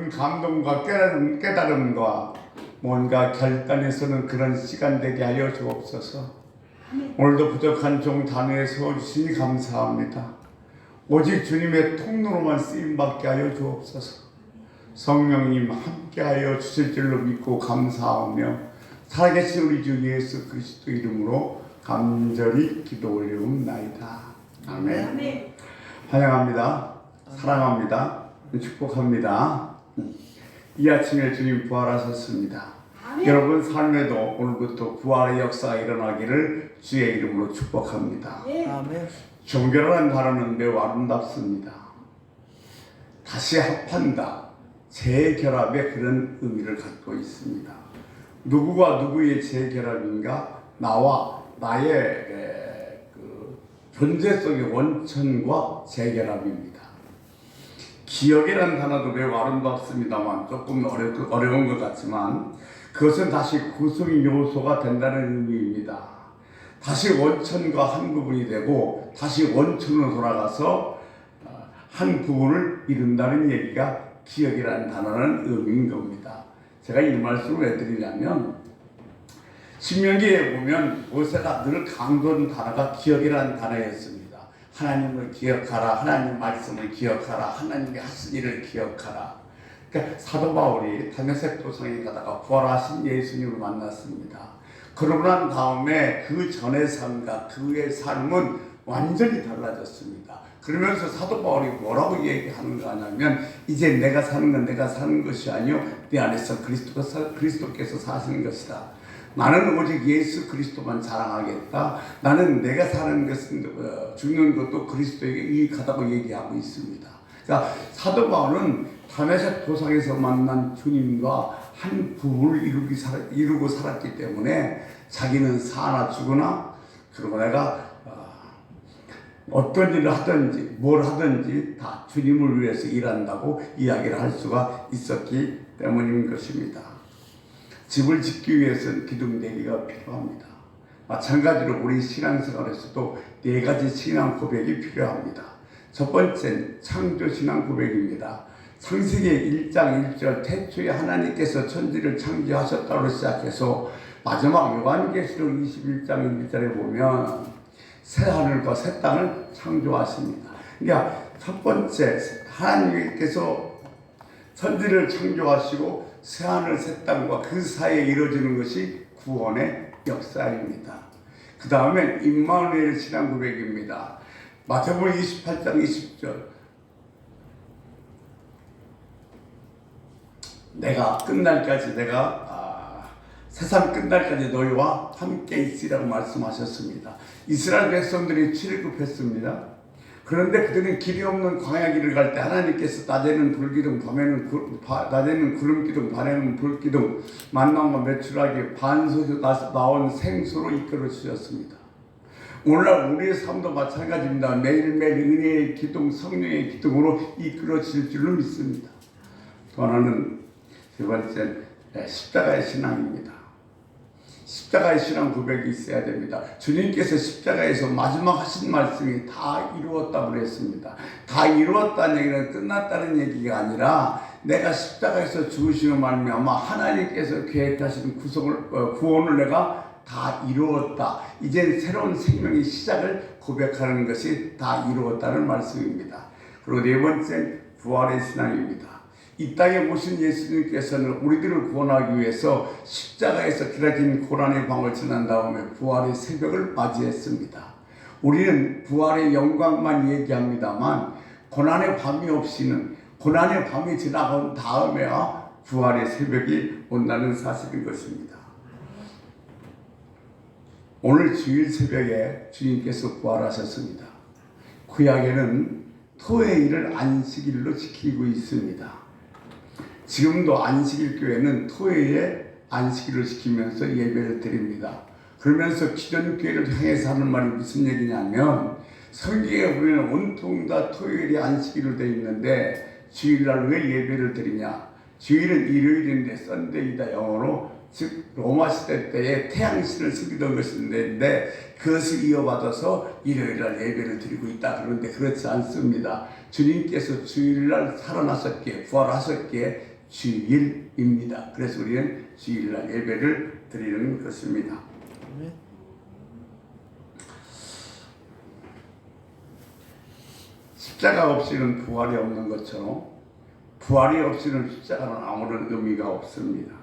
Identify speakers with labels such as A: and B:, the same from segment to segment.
A: 깊은 감동과 깨달음과 뭔가 결단에서는 그런 시간 되게 하여 주옵소서. 오늘도 부족한 종 단위에 세워주시니 감사합니다. 오직 주님의 통로로만 쓰임받게 하여 주옵소서. 성령님 함께하여 주실 줄로 믿고 감사하며 살아계신 우리 주 예수 그리스도 이름으로 간절히 기도 올리옵나이다. 아멘. 환영합니다. 사랑합니다. 축복합니다. 이 아침에 주님 부활하셨습니다. 아멘. 여러분 삶에도 오늘부터 부활의 역사가 일어나기를 주의 이름으로 축복합니다.
B: 아멘.
A: 종교라는 단어는 매우 아름답습니다. 다시 합한다, 재결합의 그런 의미를 갖고 있습니다. 누구와 누구의 재결합인가? 나와 나의 존재 속의 원천과 재결합입니다. 기억이라는 단어도 매우 아름답습니다만 조금 어려운 것 같지만 그것은 다시 구성 요소가 된다는 의미입니다. 다시 원천과 한 부분이 되고 다시 원천으로 돌아가서 한 부분을 이룬다는 얘기가 기억이라는 단어는 의미인 겁니다. 제가 이 말씀을 왜 드리냐면 신명기에 보면 모세가 늘 강조한 단어가 기억이라는 단어였습니다. 하나님을 기억하라, 하나님 말씀을 기억하라, 하나님이 하신 일을 기억하라. 그러니까 사도 바울이 다메섹 도성에 가다가 부활하신 예수님을 만났습니다. 그러고 난 다음에 그 전의 삶과 그 후의 삶은 완전히 달라졌습니다. 그러면서 사도 바울이 뭐라고 얘기하는가 하냐면 이제 내가 사는 건 내가 사는 것이 아니요 내 안에서 그리스도께서 사시는 것이다. 나는 오직 예수 그리스도만 자랑하겠다. 나는 내가 사는 것은 죽는 것도 그리스도에게 유익하다고 얘기하고 있습니다. 그러니까 사도 바울은 다메섹 도상에서 만난 주님과 한 부부를 이루고 살았기 때문에 자기는 사나 죽으나 그리고 내가 어떤 일을 하든지 뭘 하든지 다 주님을 위해서 일한다고 이야기를 할 수가 있었기 때문인 것입니다. 집을 짓기 위해서는 기둥내기가 필요합니다. 마찬가지로 우리 신앙생활에서도 4가지 신앙 고백이 필요합니다. 첫 번째는 창조신앙 고백입니다. 창세기 1장 1절 태초에 하나님께서 천지를 창조하셨다고 시작해서 마지막 요한계시록 21장 1절에 보면 새 하늘과 새 땅을 창조하십니다. 그러니까 첫 번째 하나님께서 천지를 창조하시고 새 하늘 새 땅과 그 사이에 이루어지는 것이 구원의 역사입니다. 그 다음에 임마누엘 신앙 고백입니다. 마태복음 28장 20절 내가 끝날까지 세상 끝날까지 너희와 함께 있으리라고 말씀하셨습니다. 이스라엘 백성들이 출애굽했습니다. 그런데 그들은 길이 없는 광야 길을 갈 때 하나님께서 낮에는 불기둥, 낮에는 구름기둥, 밤에는 불기둥, 만나와 메추라기, 반석에서 나온 생수로 이끌어 주셨습니다. 오늘날 우리의 삶도 마찬가지입니다. 매일매일 은혜의 기둥, 성령의 기둥으로 이끌어질 줄로 믿습니다. 또 하나는 세 번째 십자가의 신앙입니다. 십자가의 신앙 고백이 있어야 됩니다. 주님께서 십자가에서 마지막 하신 말씀이 다 이루었다고 그랬습니다. 다 이루었다는 얘기는 끝났다는 얘기가 아니라 내가 십자가에서 죽으시는 말미암아 하나님께서 계획하신 구원을 내가 다 이루었다. 이젠 새로운 생명의 시작을 고백하는 것이 다 이루었다는 말씀입니다. 그리고 네 번째 부활의 신앙입니다. 이 땅에 오신 예수님께서는 우리들을 구원하기 위해서 십자가에서 기다린 고난의 밤을 지난 다음에 부활의 새벽을 맞이했습니다. 우리는 부활의 영광만 얘기합니다만 고난의 밤이 없이는 고난의 밤이 지나간 다음에야 부활의 새벽이 온다는 사실인 것입니다. 오늘 주일 새벽에 주님께서 부활하셨습니다. 구약에는 토요일을 안식일로 지키고 있습니다. 지금도 안식일 교회는 토요일에 안식일을 지키면서 예배를 드립니다. 그러면서 기존교회를 향해서 하는 말이 무슨 얘기냐면 성경에 보면 온통 다 토요일이 안식일로 되어 있는데 주일날 왜 예배를 드리냐? 주일은 일요일인데 썬데이다 영어로 즉 로마 시대 때에 태양신을 섬기던 것인데 그것을 이어받아서 일요일날 예배를 드리고 있다. 그런데 그렇지 않습니다. 주님께서 주일날 살아나셨기에 부활하셨기에 주일입니다. 그래서 우리는 주일날 예배를 드리는 것입니다. 십자가 없이는 부활이 없는 것처럼 부활이 없이는 십자가는 아무런 의미가 없습니다.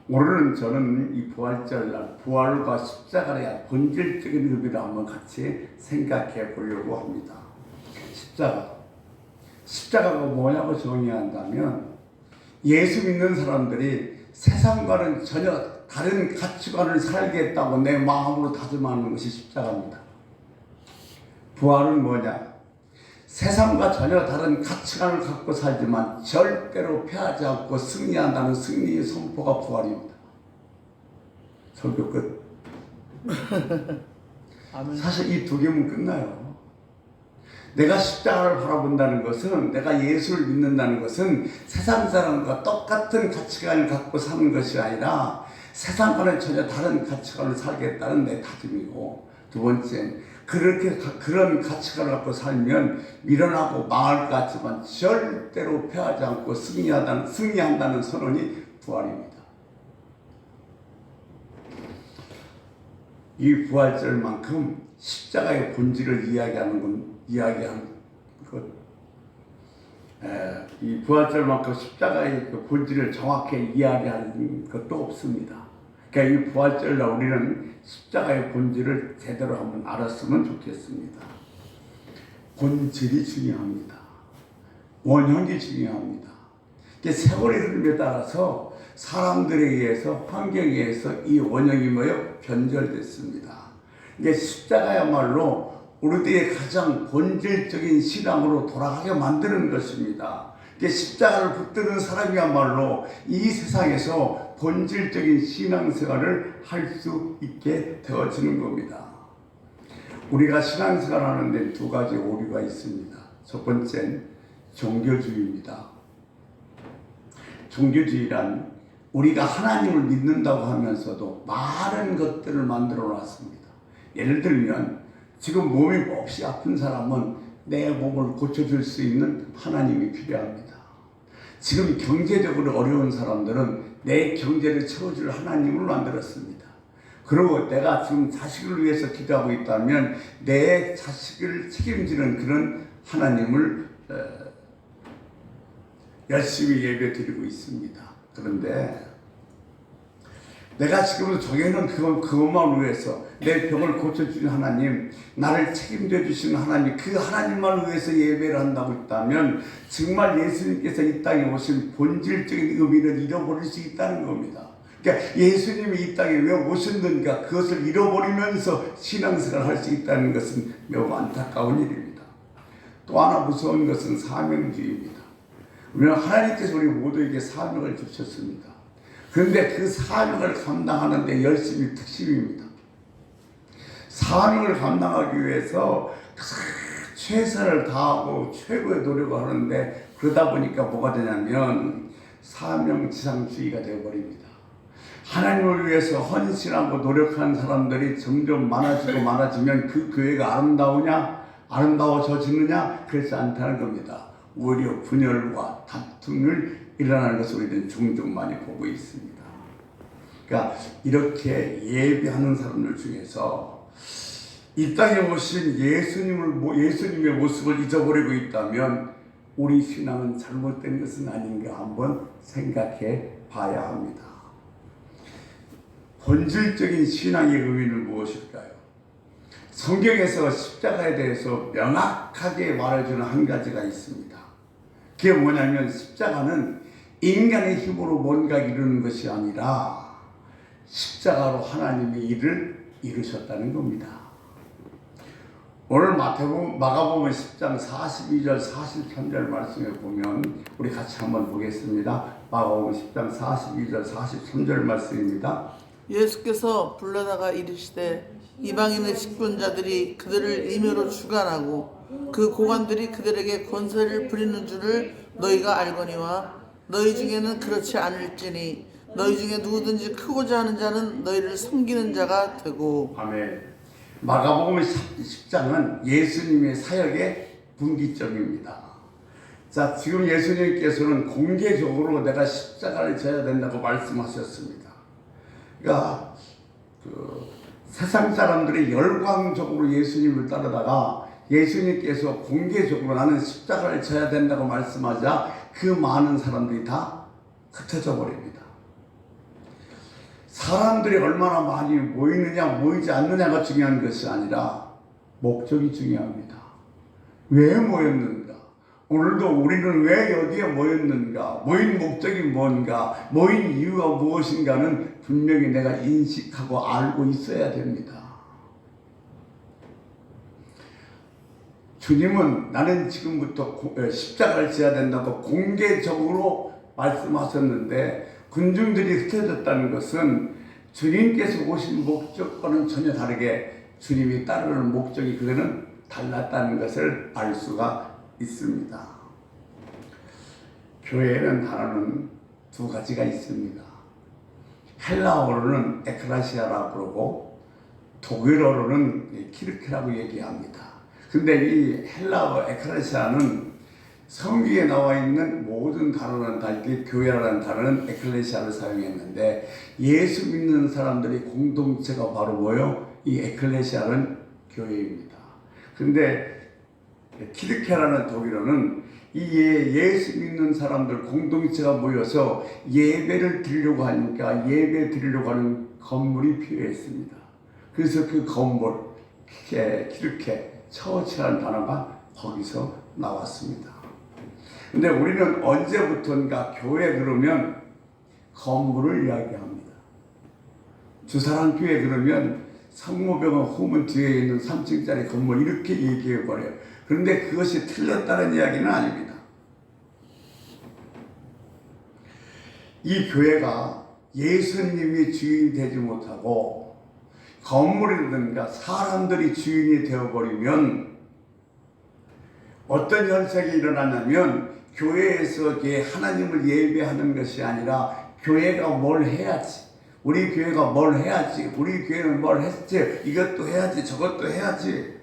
A: 오늘은 저는 이 부활절날 부활과 십자가의 본질적인 의미를 한번 같이 생각해 보려고 합니다. 십자가가 뭐냐고 정의한다면 예수 믿는 사람들이 세상과는 전혀 다른 가치관을 살겠다고 내 마음으로 다짐하는 것이 십자가입니다. 부활은 뭐냐? 세상과 전혀 다른 가치관을 갖고 살지만 절대로 패하지 않고 승리한다는 승리의 선포가 부활입니다. 설교 끝. 사실 이 두 개면 끝나요. 내가 십자가를 바라본다는 것은, 내가 예수를 믿는다는 것은 세상 사람과 똑같은 가치관을 갖고 사는 것이 아니라 세상과는 전혀 다른 가치관을 살겠다는 내 다짐이고, 두 번째는 그런 가치관을 갖고 살면 미련하고 망할 것 같지만 절대로 패하지 않고 승리한다는 선언이 부활입니다. 이 부활절만큼 십자가의 본질을 이 부활절만큼 십자가의 그 본질을 정확히 이야기하는 것도 없습니다. 그러니까 이 부활절날 우리는 십자가의 본질을 제대로 한번 알았으면 좋겠습니다. 본질이 중요합니다. 원형이 중요합니다. 세월의 흐름에 따라서 사람들에 의해서, 환경에 의해서 이 원형이 변절됐습니다. 십자가야말로 우리들의 가장 본질적인 신앙으로 돌아가게 만드는 것입니다. 십자가를 붙드는 사람이야말로 이 세상에서 본질적인 신앙생활을 할 수 있게 되어지는 겁니다. 우리가 신앙생활 하는데 두 가지 오류가 있습니다. 첫 번째는 종교주의입니다. 종교주의란 우리가 하나님을 믿는다고 하면서도 많은 것들을 만들어 놨습니다. 예를 들면 지금 몸이 몹시 아픈 사람은 내 몸을 고쳐줄 수 있는 하나님이 필요합니다. 지금 경제적으로 어려운 사람들은 내 경제를 채워줄 하나님을 만들었습니다. 그리고 내가 지금 자식을 위해서 기도하고 있다면 내 자식을 책임지는 그런 하나님을 열심히 예배 드리고 있습니다. 그런데 내가 지금 정해놓은 그것만 위해서 내 병을 고쳐주는 하나님, 나를 책임져 주시는 하나님, 그 하나님만 위해서 예배를 한다고 했다면 정말 예수님께서 이 땅에 오신 본질적인 의미를 잃어버릴 수 있다는 겁니다. 그러니까 예수님이 이 땅에 왜 오셨는가, 그것을 잃어버리면서 신앙생활을 할 수 있다는 것은 매우 안타까운 일입니다. 또 하나 무서운 것은 사명주의입니다. 왜냐하면 하나님께서 우리 모두에게 사명을 주셨습니다. 그런데 그 사명을 감당하는 데 열심히 특심입니다. 사명을 감당하기 위해서 최선을 다하고 최고의 노력을 하는데 그러다 보니까 뭐가 되냐면 사명지상주의가 되어버립니다. 하나님을 위해서 헌신하고 노력하는 사람들이 점점 많아지면 그 교회가 아름다워져지느냐? 그렇지 않다는 겁니다. 오히려 분열과 다툼을 일어나는 것을 우리는 종종 많이 보고 있습니다. 그러니까 이렇게 예배하는 사람들 중에서 이 땅에 오신 예수님의 모습을 잊어버리고 있다면 우리 신앙은 잘못된 것은 아닌가 한번 생각해 봐야 합니다. 본질적인 신앙의 의미는 무엇일까요? 성경에서 십자가에 대해서 명확하게 말해주는 한 가지가 있습니다. 그게 뭐냐면 십자가는 인간의 힘으로 뭔가 이루는 것이 아니라 십자가로 하나님의 일을 이루셨다는 겁니다. 오늘 마가복음 10장 42절 43절 말씀에 보면 우리 같이 한번 보겠습니다. 마가복음 10장 42절 43절 말씀입니다.
B: 예수께서 불러다가 이르시되 이방인의 직분자들이 그들을 임의로 주관하고 그 고관들이 그들에게 권세를 부리는 줄을 너희가 알거니와 너희 중에는 그렇지 않을지니 너희 중에 누구든지 크고자 하는 자는 너희를 섬기는 자가 되고.
A: 아멘. 마가복음 10장은 예수님의 사역의 분기점입니다. 자, 지금 예수님께서는 공개적으로 내가 십자가를 져야 된다고 말씀하셨습니다. 그러니까 세상 사람들이 열광적으로 예수님을 따르다가 예수님께서 공개적으로 나는 십자가를 져야 된다고 말씀하자 그 많은 사람들이 다 흩어져 버립니다. 사람들이 얼마나 많이 모이느냐 모이지 않느냐가 중요한 것이 아니라 목적이 중요합니다. 왜 모였는가? 오늘도 우리는 왜 여기에 모였는가? 모인 목적이 뭔가? 모인 이유가 무엇인가는 분명히 내가 인식하고 알고 있어야 됩니다. 주님은 나는 지금부터 십자가를 져야 된다고 공개적으로 말씀하셨는데 군중들이 흩어졌다는 것은 주님께서 오신 목적과는 전혀 다르게 주님이 따르는 목적이 그거는 달랐다는 것을 알 수가 있습니다. 교회에는 단어는 두 가지가 있습니다. 헬라어로는 에크라시아라고 그러고 독일어로는 키르케라고 얘기합니다. 근데 이 헬라어 에크레시아는 성경에 나와 있는 모든 단어는 다 이렇게 교회라는 단어는 에클레시아를 사용했는데 예수 믿는 사람들이 공동체가 바로 뭐요? 이 에클레시아는 교회입니다. 근데 키르케라는 독일어는 이 예수 믿는 사람들 공동체가 모여서 예배를 드리려고 하니까 예배 드리려고 하는 건물이 필요했습니다. 그래서 그 건물 키르케 처치라는 단어가 거기서 나왔습니다. 근데 우리는 언제부턴가 교회 그러면 건물을 이야기합니다. 주사랑교회 그러면 성모병원 후문 뒤에 있는 3층짜리 건물 이렇게 얘기해버려요. 그런데 그것이 틀렸다는 이야기는 아닙니다. 이 교회가 예수님이 주인이 되지 못하고 건물이라든가 사람들이 주인이 되어버리면 어떤 현상이 일어나냐면 교회에서 하나님을 예배하는 것이 아니라 교회가 뭘 해야지, 우리 교회가 뭘 해야지, 우리 교회는 뭘 했지, 이것도 해야지, 저것도 해야지.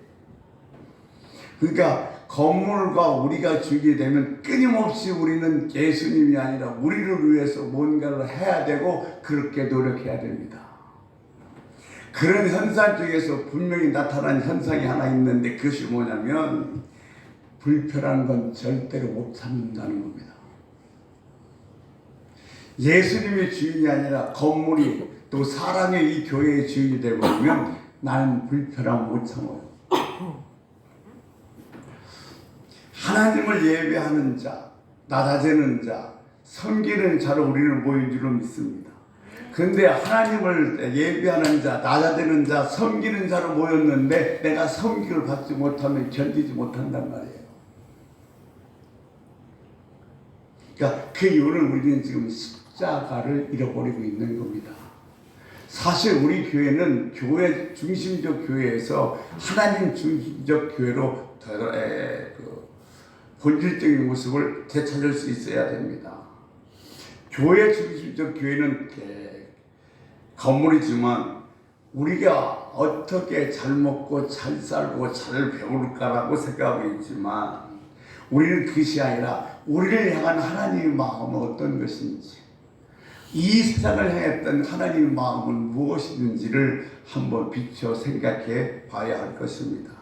A: 그러니까 건물과 우리가 주게 되면 끊임없이 우리는 예수님이 아니라 우리를 위해서 뭔가를 해야 되고 그렇게 노력해야 됩니다. 그런 현상 중에서 분명히 나타난 현상이 하나 있는데 그것이 뭐냐면 불편한 건 절대로 못 참는다는 겁니다. 예수님의 주인이 아니라 건물이 또 사람의 이 교회의 주인이 되버리면 나는 불편함 못 참아요. 하나님을 예배하는 자, 낮아지는 자, 섬기는 자로 우리는 모인 줄로 믿습니다. 그런데 하나님을 예배하는 자, 낮아지는 자, 섬기는 자로 모였는데 내가 섬기를 받지 못하면 견디지 못한단 말이에요. 그러니까 그 이유는 우리는 지금 십자가를 잃어버리고 있는 겁니다. 사실 우리 교회는 교회 중심적 교회에서 하나님 중심적 교회로 본질적인 모습을 되찾을 수 있어야 됩니다. 교회 중심적 교회는 건물이지만 우리가 어떻게 잘 먹고 잘 살고 잘 배울까라고 생각하고 있지만 우리는 그것이 아니라 우리를 향한 하나님의 마음은 어떤 것인지, 이 세상을 향했던 하나님의 마음은 무엇이든지를 한번 비춰 생각해 봐야 할 것입니다.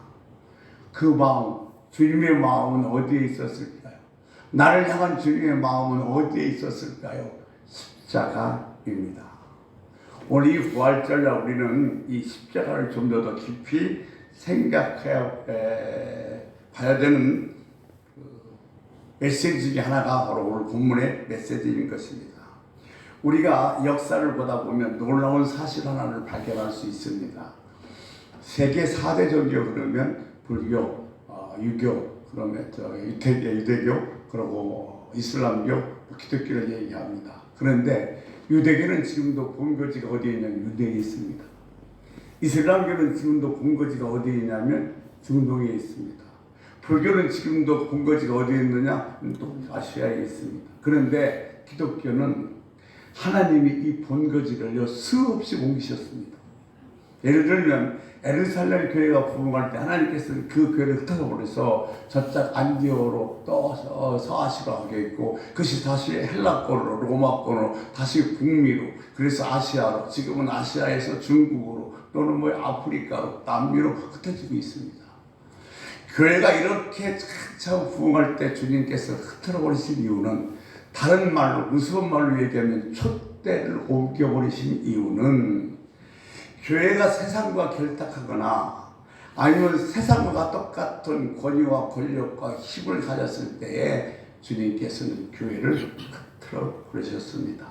A: 그 마음, 주님의 마음은 어디에 있었을까요? 나를 향한 주님의 마음은 어디에 있었을까요? 십자가입니다. 오늘 이 부활절날 우리는 이 십자가를 좀 더 깊이 생각해 봐야 되는 메시지 중에 하나가 바로 오늘 본문의 메시지인 것입니다. 우리가 역사를 보다 보면 놀라운 사실 하나를 발견할 수 있습니다. 세계 4대 종교 그러면 불교, 유교, 그러면 유대교, 그리고 이슬람교, 기독교를 얘기합니다. 그런데 유대교는 지금도 본거지가 어디에 있냐면 유대에 있습니다. 이슬람교는 지금도 본거지가 어디에 있냐면 중동에 있습니다. 불교는 지금도 본거지가 어디에 있느냐? 또 아시아에 있습니다. 그런데 기독교는 하나님이 이 본거지를 수없이 옮기셨습니다. 예를 들면 에르살렘 교회가 부흥할 때 하나님께서는 그 교회를 흩어버려서 저쪽 안디오로 또 서아시아로 하게 있고, 그것이 다시 헬라권으로, 로마권으로, 다시 북미로, 그래서 아시아로, 지금은 아시아에서 중국으로, 또는 뭐 아프리카로, 남미로 흩어지고 있습니다. 교회가 이렇게 참 부흥할 때 주님께서 흩어버리신 이유는, 다른 말로, 무서운 말로 얘기하면 촛대를 옮겨버리신 이유는, 교회가 세상과 결탁하거나 아니면 세상과 똑같은 권위와 권력과 힘을 가졌을 때에 주님께서는 교회를 흩어 버리셨습니다.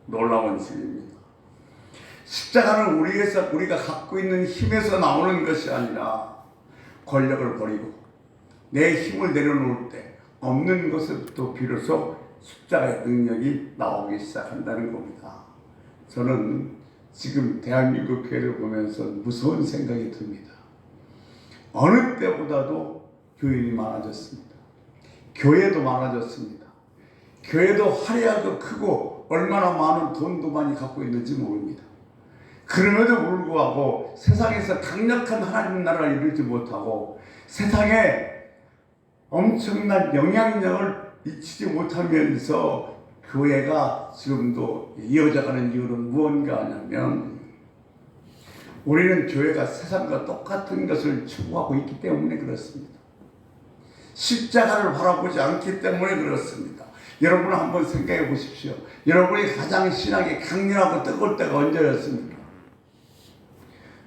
A: 놀라운 일입니다. 십자가는 우리가 갖고 있는 힘에서 나오는 것이 아니라 권력을 버리고 내 힘을 내려놓을 때 없는 것부터 비로소 십자가의 능력이 나오기 시작한다는 겁니다. 저는 지금 대한민국 교회를 보면서 무서운 생각이 듭니다. 어느 때보다도 교인이 많아졌습니다. 교회도 많아졌습니다. 교회도 화려하고 크고 얼마나 많은 돈도 많이 갖고 있는지 모릅니다. 그럼에도 불구하고 세상에서 강력한 하나님 나라를 이루지 못하고 세상에 엄청난 영향력을 미치지 못하면서 교회가 지금도 이어져가는 이유는 무언가 하냐면, 우리는 교회가 세상과 똑같은 것을 추구하고 있기 때문에 그렇습니다. 십자가를 바라보지 않기 때문에 그렇습니다. 여러분 한번 생각해 보십시오. 여러분이 가장 신앙이 강렬하고 뜨거울 때가 언제였습니까?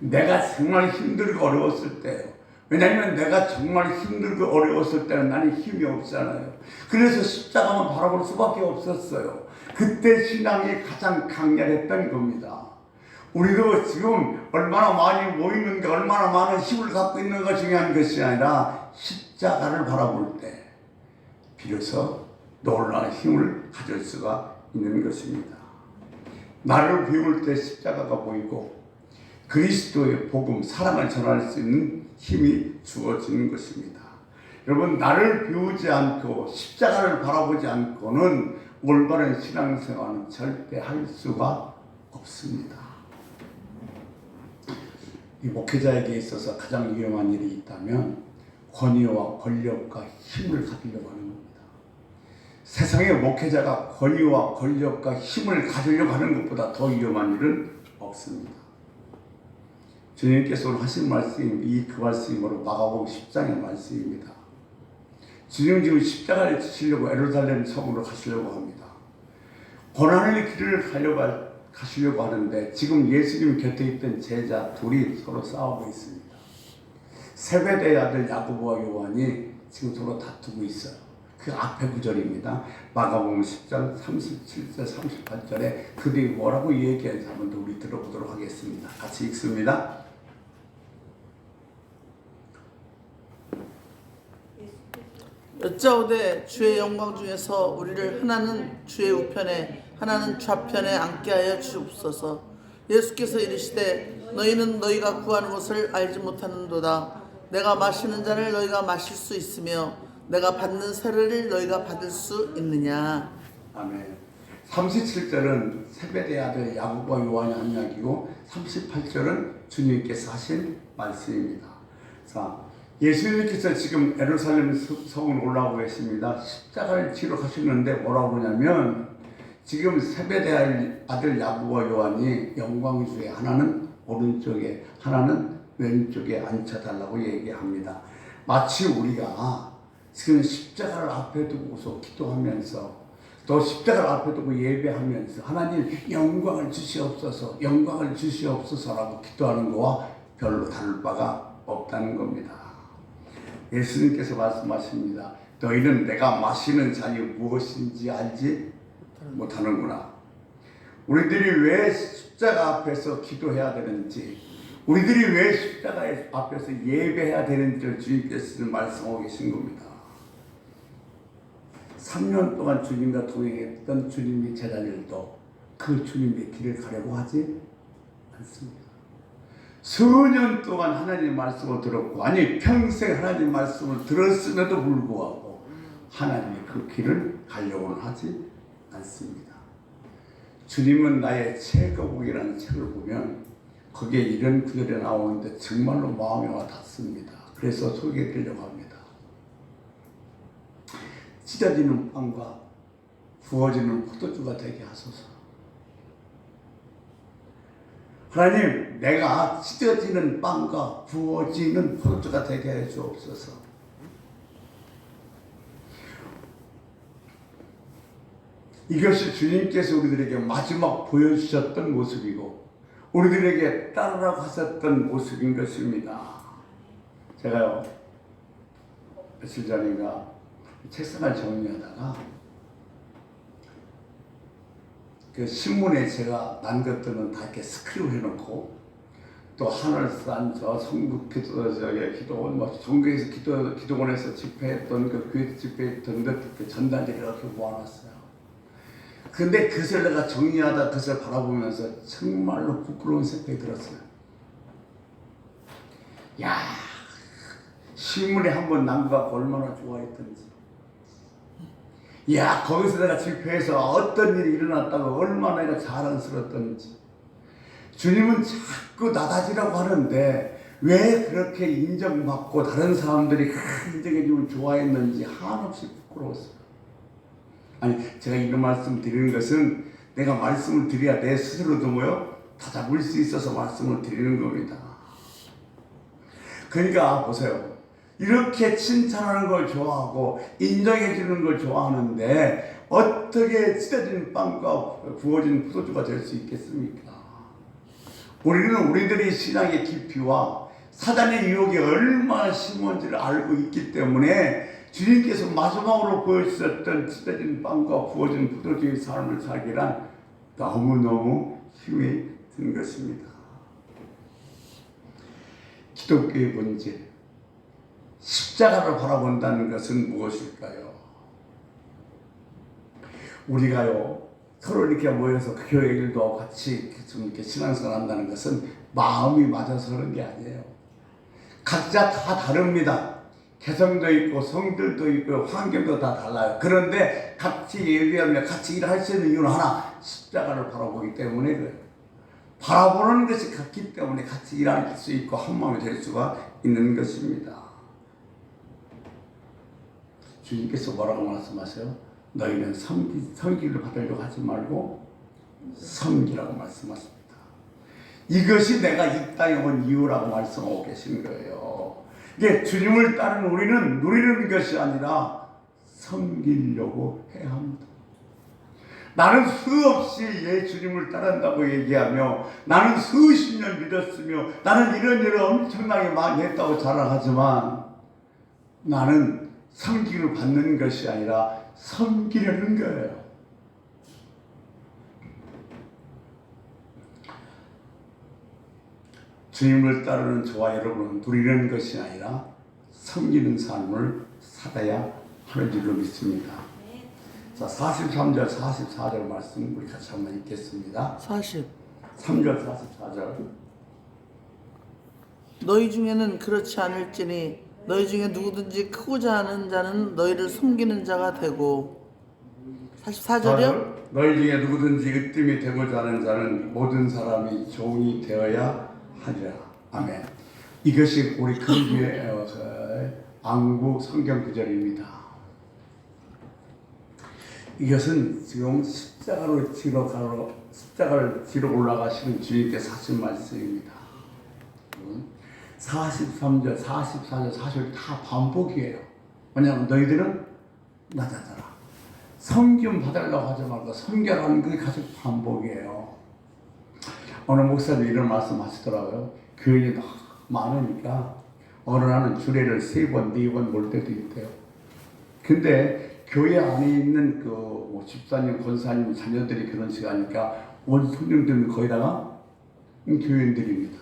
A: 내가 정말 힘들고 어려웠을 때예요. 왜냐하면 내가 정말 힘들고 어려웠을 때는 나는 힘이 없잖아요. 그래서 십자가만 바라볼 수밖에 없었어요. 그때 신앙이 가장 강렬했던 겁니다. 우리도 지금 얼마나 많이 모이는가, 얼마나 많은 힘을 갖고 있는가 중요한 것이 아니라 십자가를 바라볼 때 비로소 놀라운 힘을 가질 수가 있는 것입니다. 나를 비울 때 십자가가 보이고 그리스도의 복음, 사랑을 전할 수 있는 힘이 주어지는 것입니다. 여러분, 나를 비우지 않고 십자가를 바라보지 않고는 올바른 신앙생활은 절대 할 수가 없습니다. 이 목회자에게 있어서 가장 위험한 일이 있다면 권위와 권력과 힘을 가지려고 하는 겁니다. 세상의 목회자가 권위와 권력과 힘을 가지려고 하는 것보다 더 위험한 일은 없습니다. 주님께서 오늘 하신 말씀이 그 말씀이 바로 마가복음 10장의 말씀입니다. 주님 지금 십자가를 지시려고 예루살렘 성으로 가시려고 합니다. 고난의 길을 가시려고 하는데 지금 예수님 곁에 있던 제자 둘이 서로 싸우고 있습니다. 세베대의 아들 야고보와 요한이 지금 서로 다투고 있어요. 그 앞에 구절입니다. 마가복음 10장 37절 38절에 그들이 뭐라고 얘기하는지 한번 더 우리 들어보도록 하겠습니다. 같이 읽습니다.
B: 여짜오되 주의 영광 중에서 우리를 하나는 주의 우편에 하나는 좌편에 앉게 하여 주옵소서. 예수께서 이르시되 너희는 너희가 구하는 것을 알지 못하는도다. 내가 마시는 잔을 너희가 마실 수 있으며 내가 받는 세례를 너희가 받을 수 있느냐. 아멘.
A: 37절은 세베대 아들 야고보와 요한이 한 이야기고 38절은 주님께서 하신 말씀입니다. 자, 예수님께서 지금 예루살렘 성으로 올라오고 계십니다. 십자가를 지러 가시는데 뭐라고 그러냐면 지금 세베대 아들 야고보와 요한이 영광 중에 하나는 오른쪽에 하나는 왼쪽에 앉혀달라고 얘기합니다. 마치 우리가 지금 십자가를 앞에 두고서 기도하면서 또 십자가를 앞에 두고 예배하면서 하나님 영광을 주시옵소서 영광을 주시옵소서라고 기도하는 것과 별로 다를 바가 없다는 겁니다. 예수님께서 말씀하십니다. 너희는 내가 마시는 잔이 무엇인지 알지 못하는구나. 우리들이 왜 십자가 앞에서 기도해야 되는지, 우리들이 왜 십자가 앞에서 예배해야 되는지를 주님께서 말씀하고 계신 겁니다. 3년 동안 주님과 동행했던 주님의 제자들도 그 주님의 길을 가려고 하지 않습니다. 수년 동안 하나님 말씀을 들었고, 아니 평생 하나님 말씀을 들었음에도 불구하고 하나님의 그 길을 가려고는 하지 않습니다. 주님은 나의 최거복이라는 책을 보면 거기에 이런 구절이 나오는데 정말로 마음에 와 닿습니다. 그래서 소개해드리려고 합니다. 찢어지는 빵과 부어지는 포도주가 되게 하소서. 하나님, 내가 찢어지는 빵과 부어지는 포도주가 되게 해 주옵소서. 이것이 주님께서 우리들에게 마지막 보여주셨던 모습이고 우리들에게 따르라고 하셨던 모습인 것입니다. 제가요, 며칠 전인가 책상을 정리하다가 그 신문에 제가 난 것들은 다 이렇게 스크립을 해놓고 또 하늘산 저 성북 기도원 뭐 종교에서 기도원에서 집회했던 그 교회 집회했던 그 전단지를 이렇게 모아놨어요. 근데 그것을 내가 정리하다 그것을 바라보면서 정말로 부끄러운 생각이 들었어요. 야, 신문에 한번 난 거 갖고 얼마나 좋아했던지. 야, 거기서 내가 집회에서 어떤 일이 일어났다고 얼마나 내가 자랑스러웠던지. 주님은 자꾸 나다지라고 하는데 왜 그렇게 인정받고 다른 사람들이 인정해주면 좋아했는지 한없이 부끄러웠어요. 아니, 제가 이런 말씀 드리는 것은 내가 말씀을 드려야 내 스스로도 다 잡을 수 있어서 말씀을 드리는 겁니다. 그러니까 보세요. 이렇게 칭찬하는 걸 좋아하고 인정해 주는 걸 좋아하는데 어떻게 찢어진 빵과 부어진 포도주가 될 수 있겠습니까? 우리는 우리들의 신앙의 깊이와 사단의 유혹이 얼마나 심한지를 알고 있기 때문에 주님께서 마지막으로 보여주셨던 찢어진 빵과 부어진 포도주의 삶을 살기란 너무너무 힘이 든 것입니다. 기독교의 본질, 십자가를 바라본다는 것은 무엇일까요? 우리가요, 서로 이렇게 모여서 교회 일도 같이 좀 이렇게 신앙생활 한다는 것은 마음이 맞아서 그런 게 아니에요. 각자 다 다릅니다. 개성도 있고 성들도 있고 환경도 다 달라요. 그런데 같이 예배하며 같이 일할 수 있는 이유는 하나, 십자가를 바라보기 때문에 그래요. 바라보는 것이 같기 때문에 같이 일할 수 있고 한 마음이 될 수가 있는 것입니다. 주님께서 뭐라고 말씀하세요? 너희는 섬기를 받으려고 하지 말고 섬기라고 말씀하십니다. 이것이 내가 이 땅에 온 이유라고 말씀하고 계신 거예요. 이게 주님을 따르는 우리는 누리는 것이 아니라 섬기려고 해야 합니다. 나는 수없이 주님을 따른다고 얘기하며 나는 수십 년 믿었으며 나는 이런 일을 엄청나게 많이 했다고 자랑하지만 나는 섬기를 받는 것이 아니라 섬기려는 거예요. 주님을 따르는 저와 여러분은 누리는 것이 아니라 섬기는 삶을 살아야 하는 줄로 믿습니다. 자, 43절, 44절 말씀 우리 같이 한번 읽겠습니다.
B: 43절,
A: 44절.
B: 너희 중에는 그렇지 않을지니 너희 중에 누구든지 크고자 하는 자는 너희를 섬기는 자가 되고. 44절이요?
A: 너희 중에 누구든지 으뜸이 되고자 하는 자는 모든 사람이 종이 되어야 하리라. 아멘. 이것이 우리 근교의 안구 성경 구절입니다. 이것은 지금 십자가를 지러 올라가시는 주님께서 하신 말씀입니다. 43절, 44절, 45절 다 반복이에요. 왜냐하면 너희들은 낮아져라. 섬김 받으려고 하지 말고 섬겨라는 게 가장 반복이에요. 어느 목사님이 이런 말씀 하시더라고요. 교인이 너무 많으니까 어느 날은 주례를 3번, 4번 몰 때도 있대요. 근데 교회 안에 있는 뭐 집사님, 권사님, 자녀들이 그런 식으로 하니까 온 성령들은 거의 다가 교인들입니다.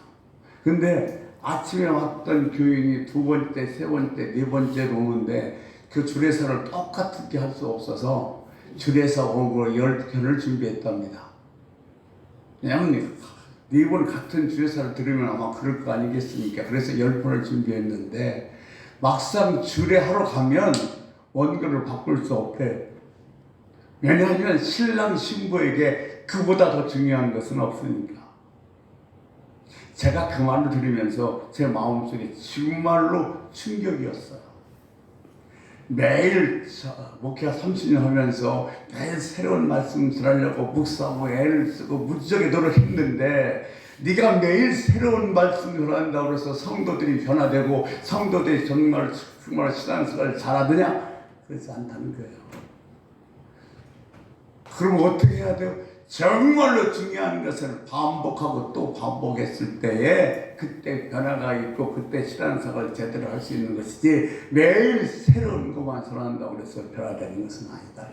A: 근데 아침에 왔던 교인이 2번째, 3번째, 4번째로 오는데 그 주례사를 똑같게 할 수 없어서 주례사 오고 10편을 준비했답니다. 왜냐하면 4번 같은 주례사를 들으면 아마 그럴 거 아니겠습니까? 그래서 10편을 준비했는데 막상 주례하러 가면 원고를 바꿀 수 없대요. 왜냐하면 신랑 신부에게 그보다 더 중요한 것은 없으니까. 제가 그 말을 들으면서 제 마음속에 정말로 충격이었어요. 매일 목회가 30년 하면서 매일 새로운 말씀 들으려고 묵상하고 애를 쓰고 무지하게 노력했는데 네가 매일 새로운 말씀을 한다고 해서 성도들이 변화되고 성도들이 정말 신앙생활을 잘하느냐? 그렇지 않다는 거예요. 그럼 어떻게 해야 돼요? 정말로 중요한 것을 반복하고 또 반복했을 때에 그때 변화가 있고 그때 신앙생활을 제대로 할 수 있는 것이지 매일 새로운 것만 전한다고 해서 변화되는 것은 아니다.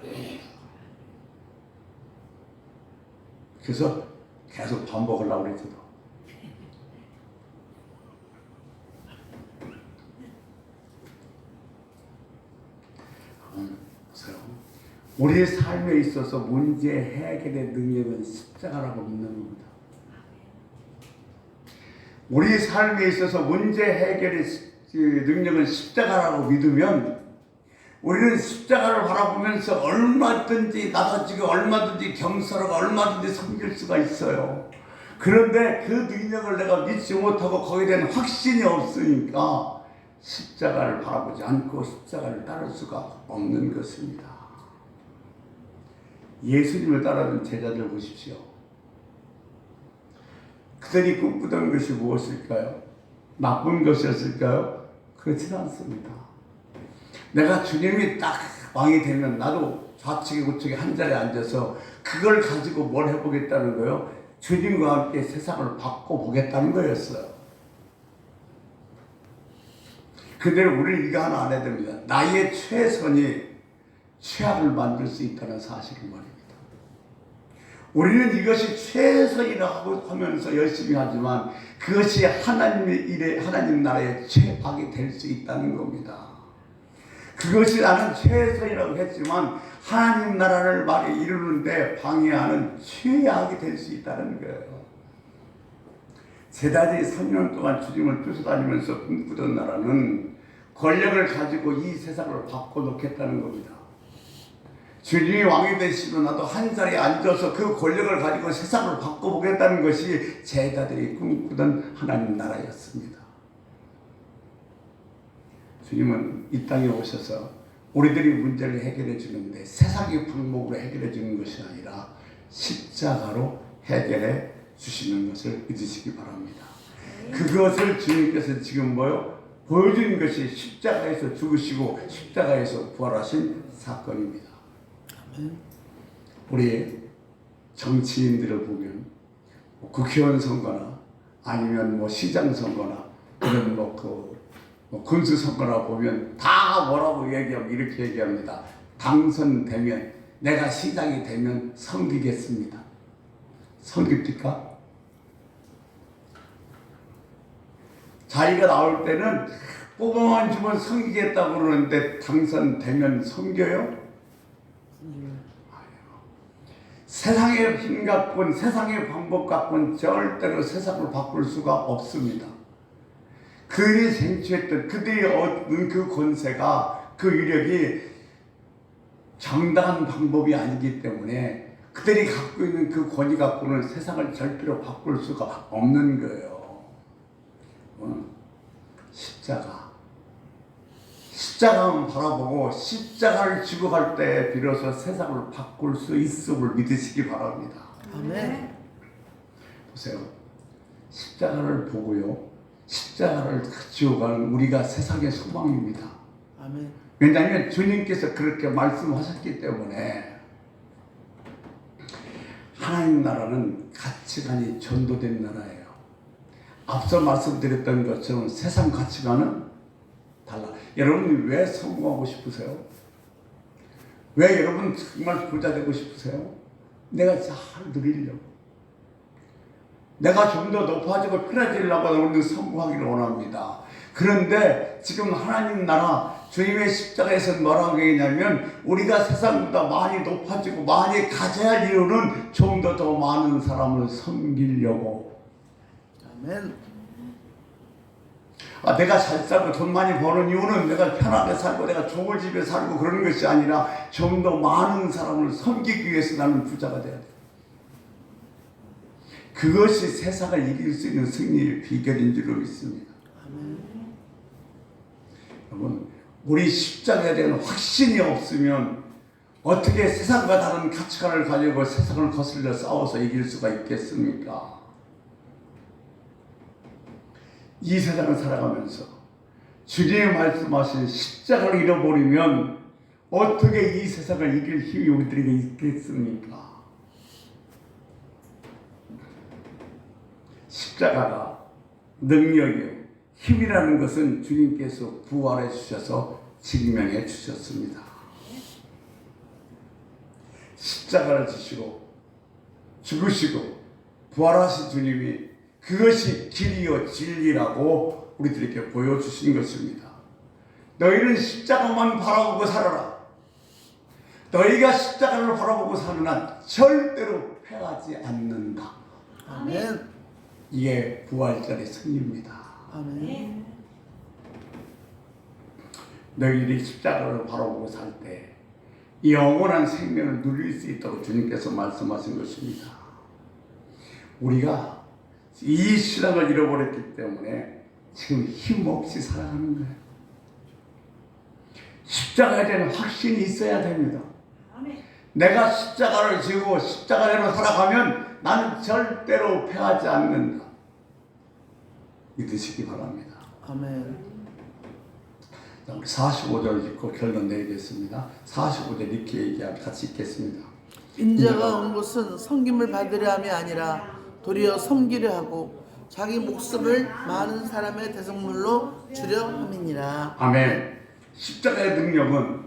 A: 그래서 계속 반복하려고 그랬죠. 보세요. 우리의 삶에 있어서 문제 해결의 능력은 십자가라고 믿는 겁니다. 우리의 삶에 있어서 문제 해결의 능력은 십자가라고 믿으면 우리는 십자가를 바라보면서 얼마든지 나서지고 얼마든지 겸손하고 얼마든지 섬길 수가 있어요. 그런데 그 능력을 내가 믿지 못하고 거기에 대한 확신이 없으니까 십자가를 바라보지 않고 십자가를 따를 수가 없는 것입니다. 예수님을 따르는 제자들 보십시오. 그들이 꿈꾸던 것이 무엇일까요? 나쁜 것이었을까요? 그렇지는 않습니다. 내가 주님이 딱 왕이 되면 나도 좌측에 우측에 한 자리에 앉아서 그걸 가지고 뭘 해보겠다는 거예요. 주님과 함께 세상을 바꿔보겠다는 거였어요. 근데 우리는 이거 하나 안 해야 됩니다. 나의 최선이 최악을 만들 수 있다는 사실을 말입니다. 우리는 이것이 최선이라고 하면서 열심히 하지만 그것이 하나님의 일에 하나님 나라의 최악이 될 수 있다는 겁니다. 그것이 나는 최선이라고 했지만 하나님 나라를 말이 이루는데 방해하는 최악이 될 수 있다는 거예요. 제자들이 3년 동안 주님을 쫓아다니면서 꿈꾸던 나라는 권력을 가지고 이 세상을 바꿔놓겠다는 겁니다. 주님이 왕이 되시면 나도 한 자리에 앉아서 그 권력을 가지고 세상을 바꿔보겠다는 것이 제자들이 꿈꾸던 하나님 나라였습니다. 주님은 이 땅에 오셔서 우리들이 문제를 해결해 주는데 세상의 방법으로 해결해 주는 것이 아니라 십자가로 해결해 주시는 것을 믿으시기 바랍니다. 그것을 주님께서 지금 보여주는 것이 십자가에서 죽으시고 십자가에서 부활하신 사건입니다. 우리 정치인들을 보면 국회의원 선거나 아니면 시장 선거나 이런 군수 선거나 보면 다 뭐라고 얘기하면 이렇게 얘기합니다. 당선되면 내가 시장이 되면 섬기겠습니다. 섬깁니까? 자기가 나올 때는 뽑아만 주면 섬기겠다고 그러는데 당선되면 섬겨요? 세상의 힘 갖고는 세상의 방법 갖고는 절대로 세상을 바꿀 수가 없습니다. 그들이 생취했던 그들이 얻은 그 권세가 그 위력이 정당한 방법이 아니기 때문에 그들이 갖고 있는 그 권위 갖고는 세상을 절대로 바꿀 수가 없는 거예요. 십자가만 바라보고 십자가를 지고 갈 때 비로소 세상을 바꿀 수 있음을 믿으시기 바랍니다.
B: 아멘.
A: 보세요. 십자가를 보고요. 십자가를 지고 가는 우리가 세상의 소망입니다.
B: 아멘.
A: 왜냐하면 주님께서 그렇게 말씀하셨기 때문에 하나님 나라는 가치관이 전도된 나라예요. 앞서 말씀드렸던 것처럼 세상 가치관은 달라. 여러분이 왜 성공하고 싶으세요? 왜 여러분 정말 부자 되고 싶으세요? 내가 잘 누리려고. 내가 좀 더 높아지고 편해지려고 우리는 성공하기를 원합니다. 그런데 지금 하나님 나라 주님의 십자가에서 뭐라고 얘기냐면 우리가 세상보다 많이 높아지고 많이 가져야 할 이유는 좀 더 많은 사람을 섬기려고.
B: 아멘.
A: 내가 잘 살고 돈 많이 버는 이유는 내가 편하게 살고 내가 좋은 집에 살고 그러는 것이 아니라 좀 더 많은 사람을 섬기기 위해서 나는 부자가 돼야 돼. 그것이 세상을 이길 수 있는 승리의 비결인 줄로 믿습니다. 여러분, 우리 십자가에 대한 확신이 없으면 어떻게 세상과 다른 가치관을 가지고 세상을 거슬려 싸워서 이길 수가 있겠습니까? 이 세상을 살아가면서 주님이 말씀하신 십자가를 잃어버리면 어떻게 이 세상을 이길 힘이 우리들에게 있겠습니까? 십자가가 능력이요 힘이라는 것은 주님께서 부활해 주셔서 증명해 주셨습니다. 십자가를 지시고 죽으시고 부활하신 주님이 그것이 길이요 진리라고 우리들에게 보여주신 것입니다. 너희는 십자가만 바라보고 살아라. 너희가 십자가를 바라보고 사는 한 절대로 패하지 않는다.
B: 아멘.
A: 이게 부활절의 승리입니다.
B: 아멘.
A: 너희들이 십자가를 바라보고 살 때 영원한 생명을 누릴 수 있도록 주님께서 말씀하신 것입니다. 우리가 이 신앙을 잃어버렸기 때문에 지금 힘없이 살아가는 거예요. 십자가에 대한 확신이 있어야 됩니다. 내가 십자가를 지고 십자가대로 살아가면 나는 절대로 패하지 않는다. 믿으시기 바랍니다.
B: 아멘.
A: 자, 우리 45절을 읽고 결론 내리겠습니다. 45절 이렇게 같이 읽겠습니다.
B: 인자가 온 것은 섬김을 받으려 함이 아니라 도리어 섬기려 하고 자기 목숨을 많은 사람의 대속물로 주려 함이니라.
A: 아멘. 십자가의 능력은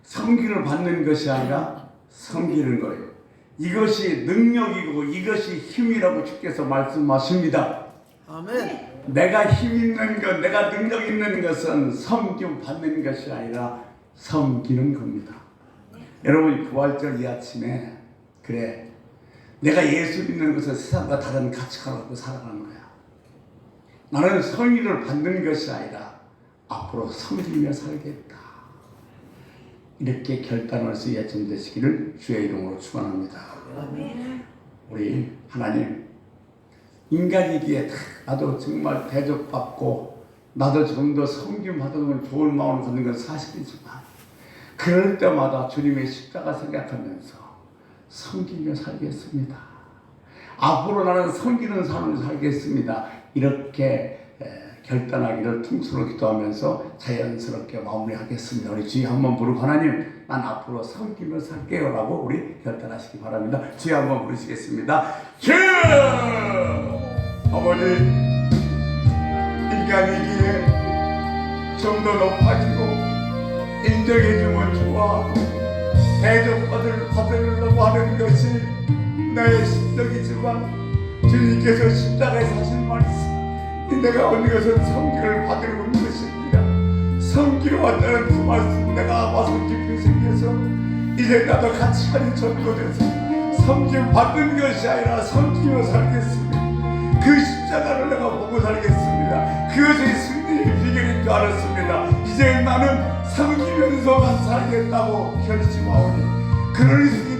A: 섬김을 받는 것이 아니라 섬기는 거예요. 이것이 능력이고 이것이 힘이라고 주께서 말씀하십니다.
B: 아멘.
A: 내가 힘 있는 것, 내가 능력 있는 것은 섬김 받는 것이 아니라 섬기는 겁니다. 여러분, 부활절 이 아침에 그래, 내가 예수 믿는 것은 세상과 다른 가치관을 갖고 살아가는 거야. 나는 성의를 받는 것이 아니라 앞으로 섬기며 살겠다. 이렇게 결단할 수 있는 아침 되시기를 주의 이름으로 축원합니다.
B: 아멘.
A: 우리 하나님, 인간이기에 나도 정말 대접받고 나도 좀 더 섬김받으면 좋은 마음을 갖는 건 사실이지만 그럴 때마다 주님의 십자가 생각하면서 섬기며 살겠습니다. 앞으로 나는 섬기는 삶을 살겠습니다. 이렇게 결단하기를 통수로 기도하면서 자연스럽게 마무리하겠습니다. 우리 주여 한번 부르고 하나님, 난 앞으로 섬기며 살게요 라고 우리 결단하시기 바랍니다. 주여 한번 부르시겠습니다. 주! 아버지, 인간이기에 좀 더 높아지고 인정해주면 좋아하고 대접받으려고 하는 것이 나의 심정이지만 주님께서 십자가에 사신 말씀, 내가 온 것은 섬기를 받으러 온 것입니다. 섬기러 왔다는 그 말씀 내가 와서 깊이 생겨서 이제 나도 가치관이 전도돼서 섬김 받는 것이 아니라 섬기며 살겠습니다. 그 십자가를 내가 보고 살겠습니다. 그것이 승리의 비결인 줄 알았습니다. 이제 나는 섬기면서만 살겠다고 결심하오니 그럴 수 있는